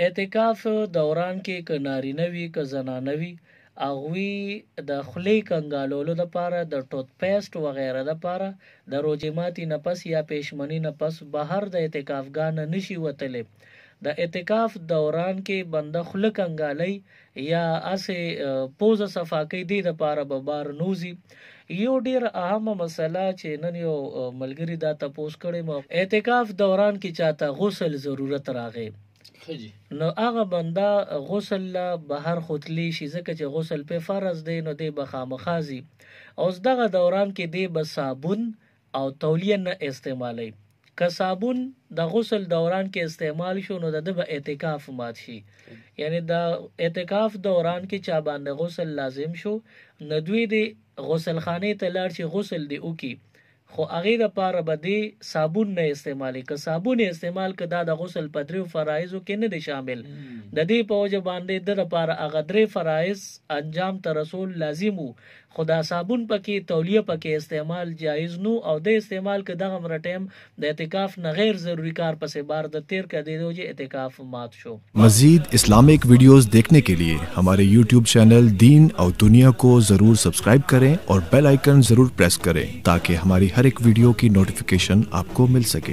اعتکاف دوران کې که نارینه وي که زنانه وي هغوی د خولې کنګالولو دپاره د ټوت پیسټ وغیره دپاره د روژې ماتي نه پس یا پیشمني نه پس بهر د اعتکافګاه نه نشي وتلی. د اعتکاف دوران کې بنده خوله کنګالۍ یا هسې پوزه صفا کوي دې دپاره به بار نوځي. یو ډیر اهمه مسله چې نن یو ملګري دا تپوس کړی مو، اعتکاف دوران کې چاته غسل ضرورت راغی نو هغه بنده غسل له بهر خوتلی شي ځکه چې غسل په فرض دی نو دی به خامخا ځي. اوس دغه دوران کې دی به صابون او تولیه نه استعمالی. که صابون د غسل دوران کې استعمال شو نو د به اعتکاف مات شي. یعنی د اعتکاف دوران کې چا باندې غسل لازم شو نو دوی د غسل خانه ته لاړ شي غسل دی وکي، خو هغې دپاره به دی صابون نه استعمالي. که صابون استعمال که دا د غسل په دریو فرایضو کې نه دی شامل، د دې په وجه باندې د دپاره هغه درې فرایض انجام ته رسول لازم وو، خو دا صابون پکې تولیه پکې استعمال جایز نو او د استعمال که دغه مره ټایم د اعتکاف نه غیر ضروری کار پسې بار د تیر کر دے دو جو اعتکاف مات شو. مزید اسلامک ویڈیوز دیکھنے کے لیے ہمارے یوٹیوب چینل دین اور دنیا کو ضرور سبسکرائب کریں اور بیل آئیکن ضرور پریس کریں تاکہ ہماری ہر ایک ویڈیو کی نوٹیفیکیشن آپ کو مل سکے.